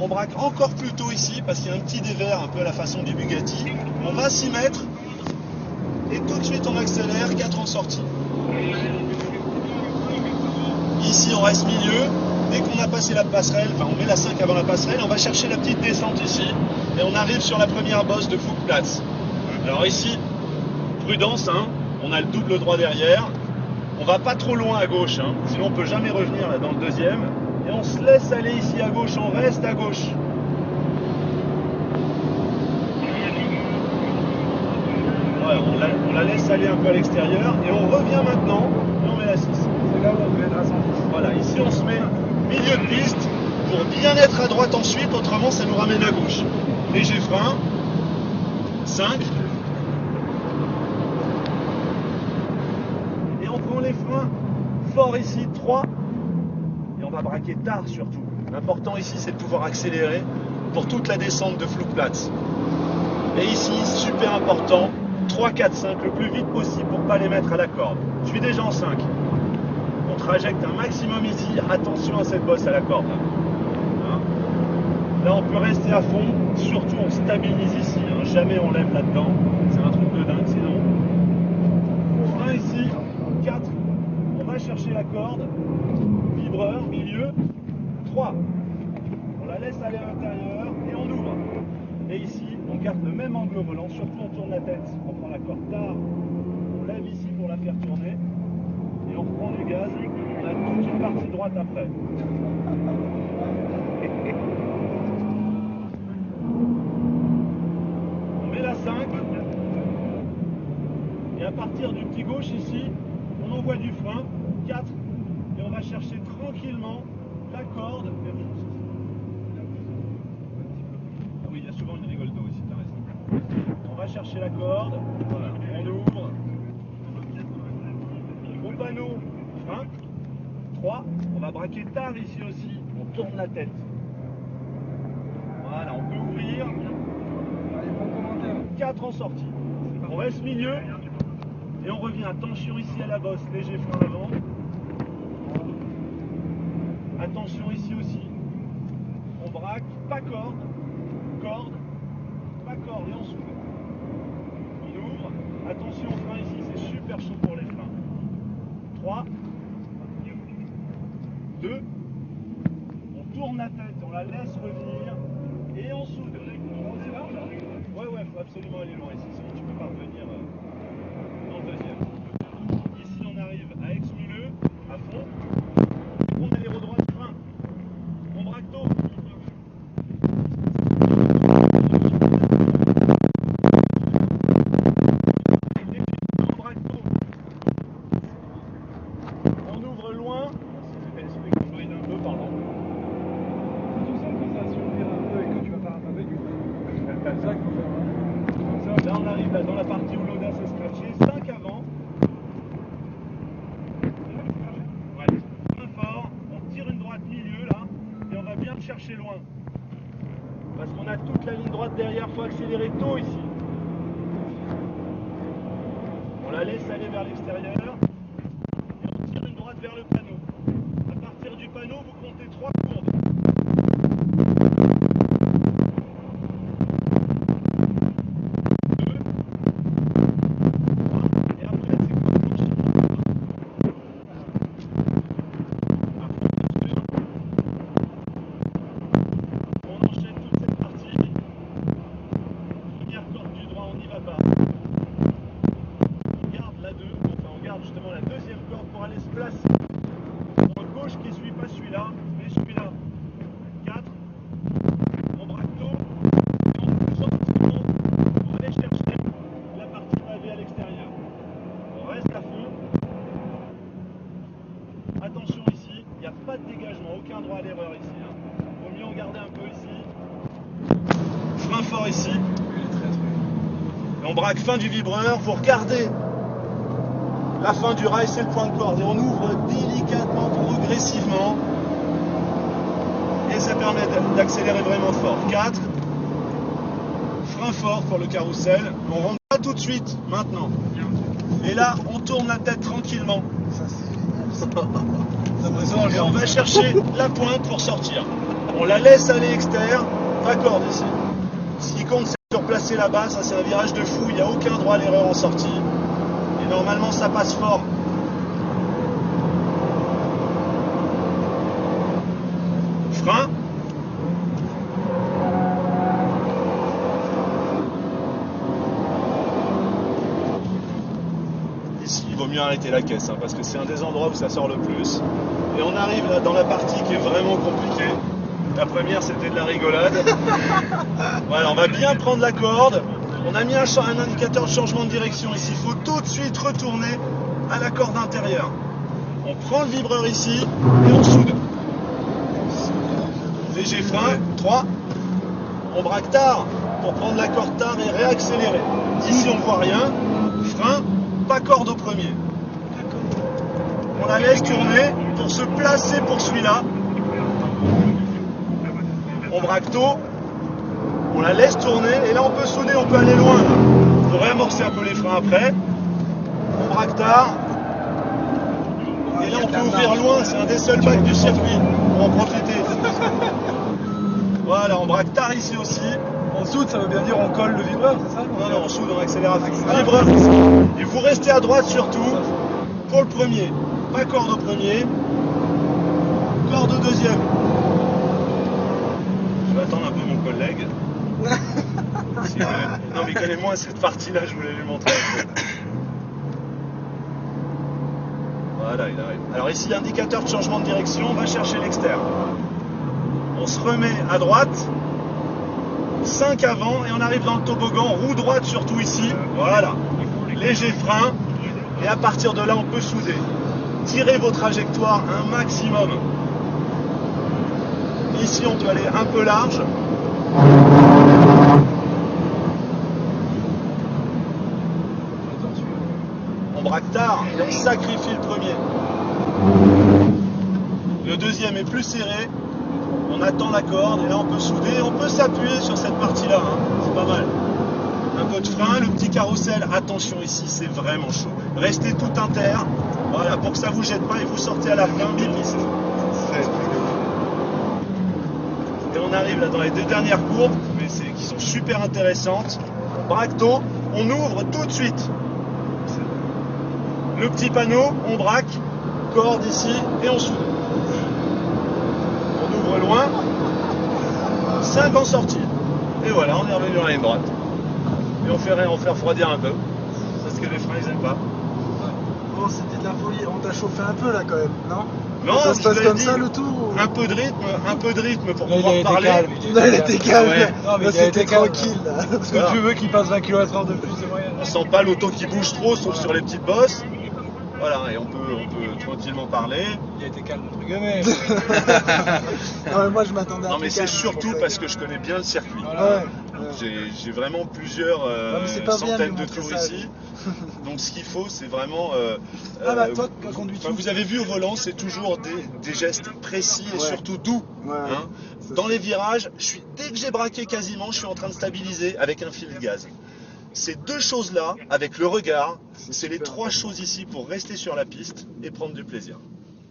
on braque encore plus tôt ici parce qu'il y a un petit dévers un peu à la façon du Bugatti. On va s'y mettre et tout de suite on accélère, 4 en sortie. Ici on reste milieu. Dès qu'on a passé la passerelle, enfin on met la 5 avant la passerelle, on va chercher la petite descente ici et on arrive sur la première bosse de Flugplatz. Alors ici, prudence, hein, on a le double droit derrière. On va pas trop loin à gauche, hein, sinon on peut jamais revenir là dans le deuxième. Et on se laisse aller ici à gauche, on reste à gauche. Ouais, on la laisse aller un peu à l'extérieur et on revient maintenant et on met la 6. C'est là où on peut être à 110. Voilà, ici on se met milieu de piste pour bien être à droite ensuite, autrement ça nous ramène à gauche. Léger frein, 5. Et on prend les freins fort ici, 3. Et on va braquer tard surtout. L'important ici c'est de pouvoir accélérer pour toute la descente de Flugplatz. Et ici, super important, 3, 4, 5 le plus vite possible pour ne pas les mettre à la corde. Je suis déjà en 5. On trajecte un maximum ici, attention à cette bosse à la corde. Hein, là on peut rester à fond, surtout on stabilise ici, hein, jamais on lève là-dedans, c'est un truc de dingue sinon. Frein ici, 4, on va chercher la corde, vibreur, milieu, 3, on la laisse aller à l'intérieur et on ouvre. Et ici, on garde le même angle au volant, surtout on tourne la tête, on prend la corde tard, on lève ici pour la faire tourner. Et on reprend du gaz, on a toute une partie droite après. On met la 5. Et à partir du petit gauche ici, on envoie du frein, 4. Et on va chercher tranquillement la corde. Ah oui, il y a souvent une rigole d'eau ici, t'as raison. On va chercher la corde, voilà, on ouvre. Au panneau, frein, 3, on va braquer tard ici aussi, on tourne la tête. Voilà, on peut ouvrir. Allez, bon commentaire. 4 en sortie. On reste milieu et on revient. Attention ici à la bosse, léger frein avant. Attention ici aussi. On braque, pas corde, pas corde et on s'ouvre. On ouvre. Attention au frein ici, c'est super chaud pour les freins. 3, 2, on tourne la tête, on la laisse revenir et on soude. Ouais, ouais, faut absolument aller loin ici, sinon tu peux pas revenir dans le deuxième. Ici on arrive à Aix-Muleux, à fond, on a les redroits de frein, on braque tôt. On ouvre loin. Là on arrive là, dans la partie où l'audace est scratchée, 5 avant. Ouais. Frein fort, on tire une droite milieu là, et on va bien le chercher loin. Parce qu'on a toute la ligne droite derrière, il faut accélérer tôt ici. On la laisse aller vers l'extérieur, et on tire une droite vers le panneau. À partir du panneau, vous comptez 3 courbes. Justement la deuxième corde pour aller se placer dans le gauche qui suit pas celui-là, mais celui-là. 4, on braque tôt, et on pousse en seconde pour aller chercher la partie pavée à l'extérieur. On reste à fond. Attention ici, il n'y a pas de dégagement, aucun droit à l'erreur ici. Hein. Vaut mieux en garder un peu ici. Frein fort ici. Et on braque fin du vibreur, vous regardez. La fin du rail, c'est le point de corde. Et on ouvre délicatement, progressivement. Et ça permet d'accélérer vraiment fort. 4. Frein fort pour le carrousel. On rentre pas tout de suite, maintenant. Et là, on tourne la tête tranquillement. Ça, c'est génial. Et on va chercher la pointe pour sortir. On la laisse aller externe, pas corde ici. Ce qui compte, c'est de replacer la base. Ça, c'est un virage de fou. Il n'y a aucun droit à l'erreur en sortie. Et normalement, ça passe fort. Frein. Ici, il vaut mieux arrêter la caisse, hein, parce que c'est un des endroits où ça sort le plus. Et on arrive là dans la partie qui est vraiment compliquée. La première, c'était de la rigolade. Voilà, on va bien prendre la corde. On a mis un indicateur de changement de direction ici. Il faut tout de suite retourner à la corde intérieure. On prend le vibreur ici et on soude. Léger frein, 3. On braque tard pour prendre la corde tard et réaccélérer. Ici, on ne voit rien. Frein, pas corde au premier. On la laisse tourner pour se placer pour celui-là. On braque tôt, on la laisse tourner et là on peut souder, on peut aller loin. Il faut réamorcer un peu les freins après. On braque tard. Et là on peut ouvrir loin, c'est un des seuls bacs du circuit pour en profiter. Voilà, on braque tard ici aussi. On soude, ça veut bien dire on colle le vibreur, c'est ça? Non, non, on soude en accélérateur. Vibreur ici. Et vous restez à droite surtout pour le premier. Pas corde au premier, corde au deuxième. Je vais attendre un peu mon collègue. Non, mais il connaît moins cette partie-là, je voulais lui montrer. Voilà, il arrive. Alors ici, indicateur de changement de direction, on va chercher l'externe. On se remet à droite, 5 avant, et on arrive dans le toboggan, roue droite surtout ici. Voilà, léger frein, et à partir de là, on peut souder. Tirez vos trajectoires un maximum. Ici, on peut aller un peu large. On braque tard et on sacrifie le premier. Le deuxième est plus serré. On attend la corde et là, on peut souder. On peut s'appuyer sur cette partie-là. Hein. C'est pas mal. Un peu de frein, le petit carrousel. Attention ici, c'est vraiment chaud. Restez tout inter. Voilà, pour que ça vous jette pas et vous sortez à la fin, bim, ici. Et on arrive là dans les deux dernières courbes, mais qui sont super intéressantes. Braque tôt, on ouvre tout de suite. Le petit panneau, on braque, corde ici et on soude. On ouvre loin, 5 en sortie. Et voilà, on est revenu dans la ligne droite. Et on fait refroidir un peu, parce que les freins ils aiment pas. Bon, c'était de la folie, on t'a chauffé un peu là quand même, non? Non, ça se je passe l'ai comme dit, ça le tour? un peu de rythme pour Là, pouvoir parler. Là, il était calme. Ouais. Non, mais Là, c'était calme. tranquille là. Parce que tu veux qu'il passe 20 km/h de plus, c'est moyen. On sent pas l'auto qui bouge trop, sauf sur les petites bosses. Voilà, et on peut tranquillement parler. Il a été calme entre guillemets. Non, mais moi je m'attendais à Non, plus mais c'est calme, surtout en fait. parce que je connais bien le circuit. Ouais. J'ai vraiment plusieurs mais c'est pas bien de centaines lui de montrer tours ça, ici. Donc ce qu'il faut, c'est vraiment... Ah bah toi, qui as conduit tout. vous avez vu au volant, c'est toujours des gestes précis et Ouais. surtout doux. Ouais. Hein. Dans les virages, dès que j'ai braqué quasiment, je suis en train de stabiliser avec un fil de gaz. Ces deux choses-là, avec le regard, c'est les super. 3 choses ici pour rester sur la piste et prendre du plaisir.